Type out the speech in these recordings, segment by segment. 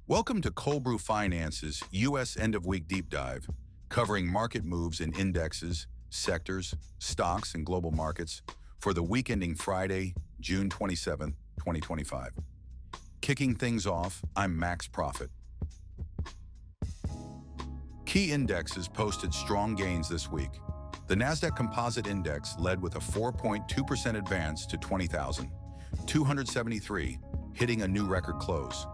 Welcome to Cold Brew Finance's U.S. End-of-Week Deep Dive, covering market moves in indexes, sectors, stocks, and global markets for the week ending Friday, June 27, 2025. Kicking things off, I'm Max Profit. Key indexes posted strong gains this week. The Nasdaq Composite Index led with a 4.2% advance to 20,273, hitting a new record close.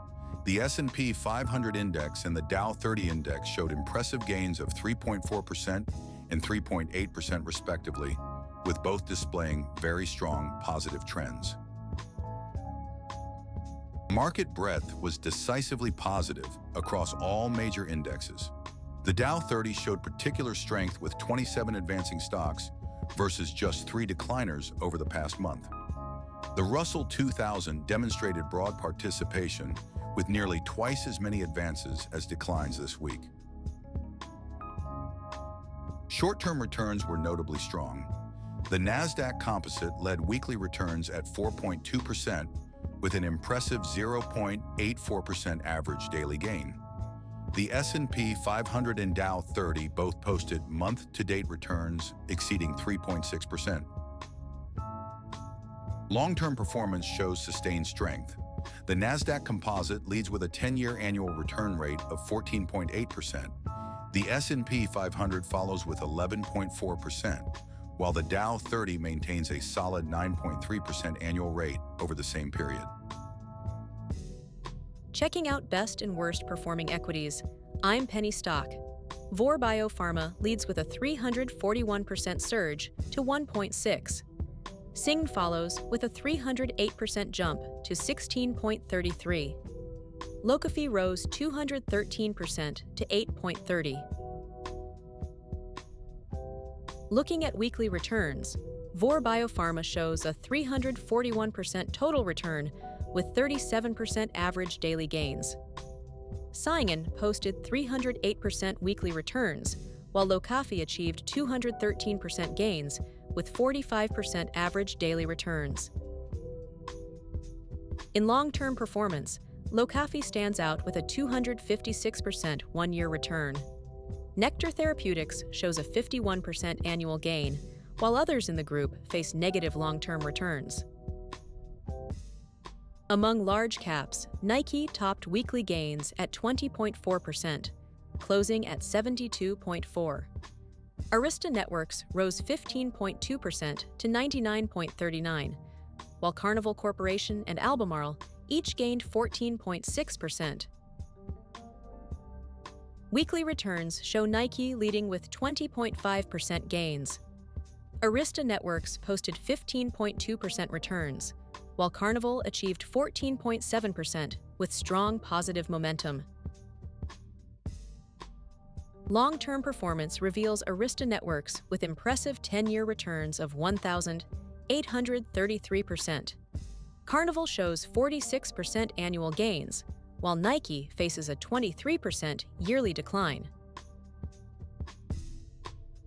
The S&P 500 Index and the Dow 30 Index showed impressive gains of 3.4% and 3.8% respectively, with both displaying very strong positive trends. Market breadth was decisively positive across all major indexes. The Dow 30 showed particular strength with 27 advancing stocks versus just 3 decliners over the past month. The Russell 2000 demonstrated broad participation with nearly twice as many advances as declines this week. Short-term returns were notably strong. The Nasdaq Composite led weekly returns at 4.2% with an impressive 0.84% average daily gain. The S&P 500 and Dow 30 both posted month-to-date returns exceeding 3.6%. Long-term performance shows sustained strength. The Nasdaq Composite leads with a 10-year annual return rate of 14.8%. The S&P 500 follows with 11.4%, while the Dow 30 maintains a solid 9.3% annual rate over the same period. Checking out best and worst performing equities, I'm Penny Stock. VOR Biopharma leads with a 341% surge to 1.6. Sing follows with a 308% jump to 16.33. Locafi rose 213% to 8.30. Looking at weekly returns, VOR Biopharma shows a 341% total return with 37% average daily gains. Cyan posted 308% weekly returns, while Locafi achieved 213% gains with 45% average daily returns. In long-term performance, Locafi stands out with a 256% one-year return. Nectar Therapeutics shows a 51% annual gain, while others in the group face negative long-term returns. Among large caps, Nike topped weekly gains at 20.4%, closing at 72.4. Arista Networks rose 15.2% to 99.39, while Carnival Corporation and Albemarle each gained 14.6%. Weekly returns show Nike leading with 20.5% gains. Arista Networks posted 15.2% returns, while Carnival achieved 14.7% with strong positive momentum. Long-term performance reveals Arista Networks with impressive 10-year returns of 1,833%. Carnival shows 46% annual gains, while Nike faces a 23% yearly decline.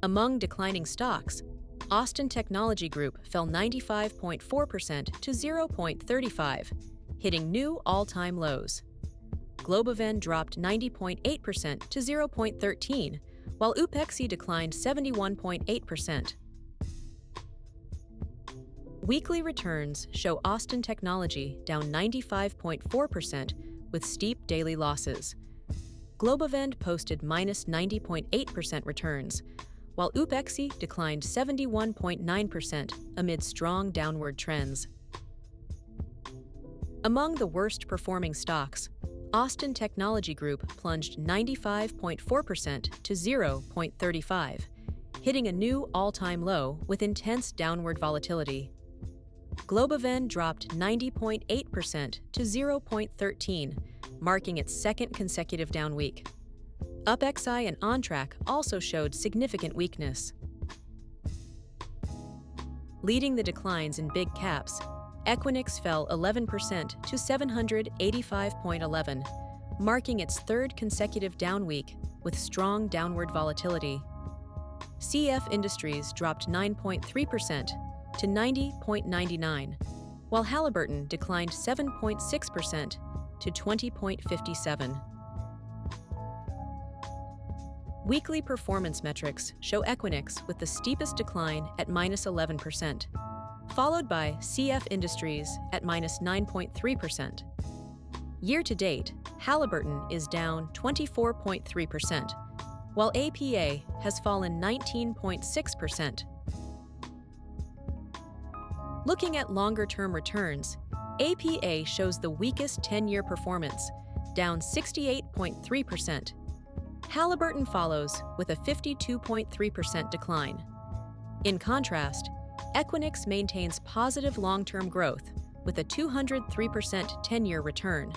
Among declining stocks, Ostin Technology Group fell 95.4% to 0.35, hitting new all-time lows. Globevend dropped 90.8% to 0.13, while Upexi declined 71.8%. Weekly returns show Ostin Technology down 95.4% with steep daily losses. Globevend posted minus 90.8% returns, while Upexi declined 71.9% amid strong downward trends. Among the worst performing stocks, Ostin Technology Group plunged 95.4% to 0.35, hitting a new all-time low with intense downward volatility. Globevend dropped 90.8% to 0.13, marking its second consecutive down week. Upexi and OnTrack also showed significant weakness. Leading the declines in big caps, Equinix fell 11% to 785.11, marking its third consecutive down week with strong downward volatility. CF Industries dropped 9.3% to 90.99, while Halliburton declined 7.6% to 20.57. Weekly performance metrics show Equinix with the steepest decline at -11%, followed by CF Industries at -9.3%. Year-to-date, Halliburton is down 24.3%, while APA has fallen 19.6%. Looking at longer-term returns, APA shows the weakest 10-year performance, down 68.3%. Halliburton follows with a 52.3% decline. In contrast, Equinix maintains positive long-term growth with a 203% 10-year return.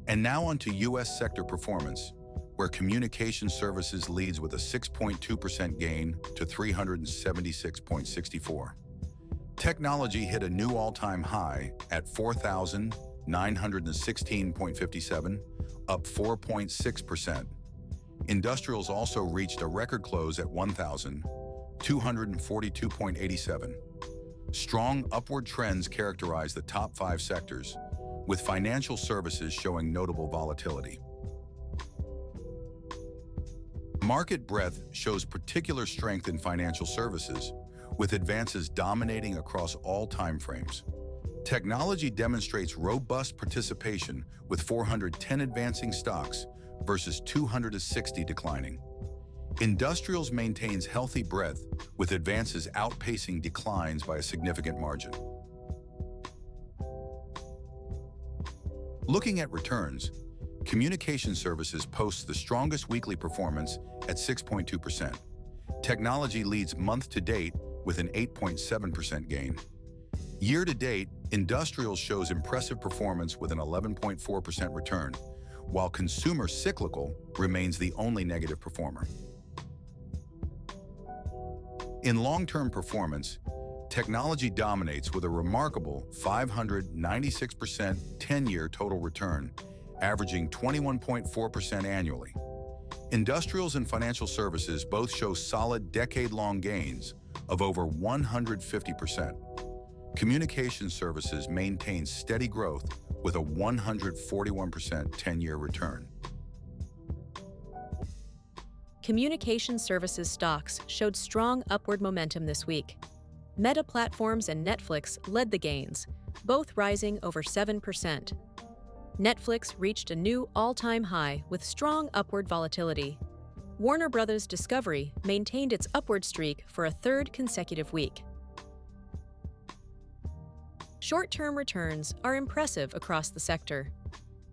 And now on to U.S. sector performance, where communication services leads with a 6.2% gain to 376.64. Technology hit a new all-time high at 4,916.57, up 4.6%. Industrials also reached a record close at 1,242.87. Strong upward trends characterize the top 5 sectors, with financial services showing notable volatility. Market breadth shows particular strength in financial services, with advances dominating across all timeframes. Technology demonstrates robust participation with 410 advancing stocks versus 260 declining. Industrials maintains healthy breadth, with advances outpacing declines by a significant margin. Looking at returns, communication services posts the strongest weekly performance at 6.2%. Technology leads month-to-date with an 8.7% gain. Year-to-date, industrials shows impressive performance with an 11.4% return, while consumer cyclical remains the only negative performer. In long-term performance, technology dominates with a remarkable 596% 10-year total return, averaging 21.4% annually. Industrials and financial services both show solid decade-long gains of over 150%. Communication services maintain steady growth with a 141% 10-year return. Communication services stocks showed strong upward momentum this week. Meta Platforms and Netflix led the gains, both rising over 7%. Netflix reached a new all-time high with strong upward volatility. Warner Bros. Discovery maintained its upward streak for a third consecutive week. Short-term returns are impressive across the sector.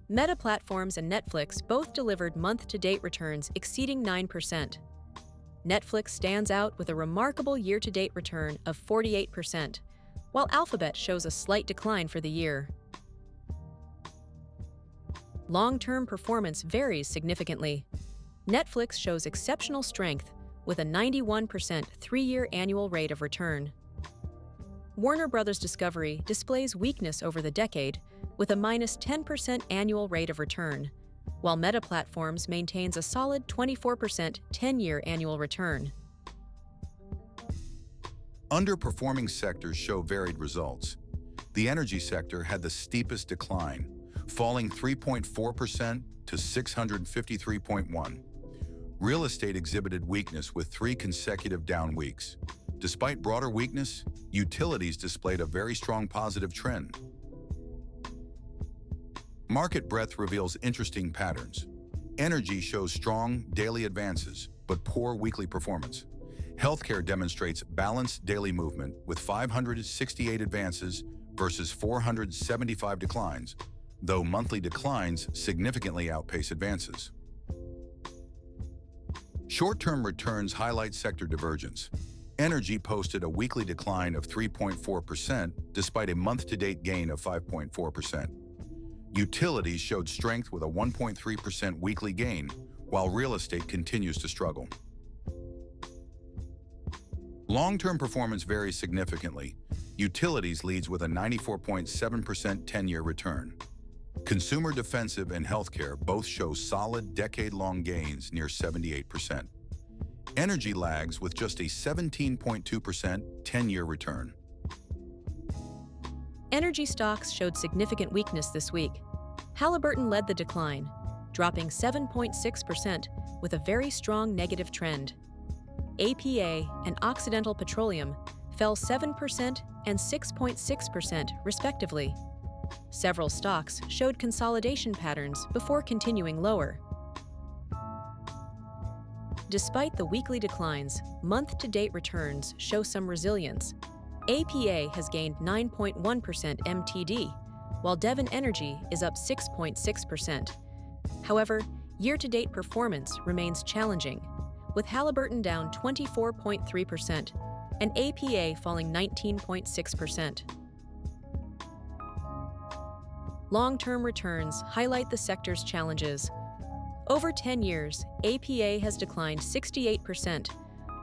Meta Platforms and Netflix both delivered month-to-date returns exceeding 9%. Netflix stands out with a remarkable year-to-date return of 48%, while Alphabet shows a slight decline for the year. Long-term performance varies significantly. Netflix shows exceptional strength with a 91% 3-year annual rate of return. Warner Bros. Discovery displays weakness over the decade with a -10% annual rate of return, while Meta Platforms maintains a solid 24% 10-year annual return. Underperforming sectors show varied results. The energy sector had the steepest decline, falling 3.4% to 653.1. Real estate exhibited weakness with 3 consecutive down weeks. Despite broader weakness, utilities displayed a very strong positive trend. Market breadth reveals interesting patterns. Energy shows strong daily advances, but poor weekly performance. Healthcare demonstrates balanced daily movement with 568 advances versus 475 declines, though monthly declines significantly outpace advances. Short-term returns highlight sector divergence. Energy posted a weekly decline of 3.4% despite a month-to-date gain of 5.4%. Utilities showed strength with a 1.3% weekly gain, while real estate continues to struggle. Long-term performance varies significantly. Utilities leads with a 94.7% 10-year return. Consumer defensive and healthcare both show solid decade-long gains near 78%. Energy lags with just a 17.2% 10-year return. Energy stocks showed significant weakness this week. Halliburton led the decline, dropping 7.6% with a very strong negative trend. APA and Occidental Petroleum fell 7% and 6.6% respectively. Several stocks showed consolidation patterns before continuing lower. Despite the weekly declines, month-to-date returns show some resilience. APA has gained 9.1% MTD, while Devon Energy is up 6.6%. However, year-to-date performance remains challenging, with Halliburton down 24.3% and APA falling 19.6%. Long-term returns highlight the sector's challenges. Over 10 years, APA has declined 68%,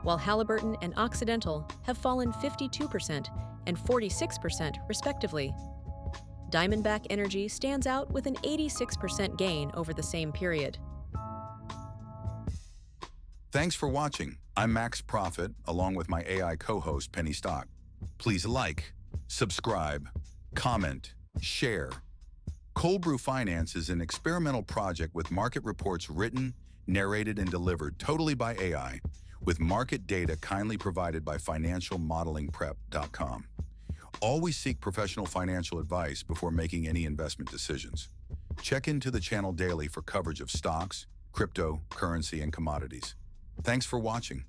while Halliburton and Occidental have fallen 52% and 46% respectively. Diamondback Energy stands out with an 86% gain over the same period. Thanks for watching. I'm Max Profit, along with my AI co-host, Penny Stock. Please like, subscribe, comment, share. Cold Brew Finance is an experimental project with market reports written, narrated, and delivered totally by AI, with market data kindly provided by financialmodelingprep.com. Always seek professional financial advice before making any investment decisions. Check into the channel daily for coverage of stocks, crypto, currency, and commodities. Thanks for watching.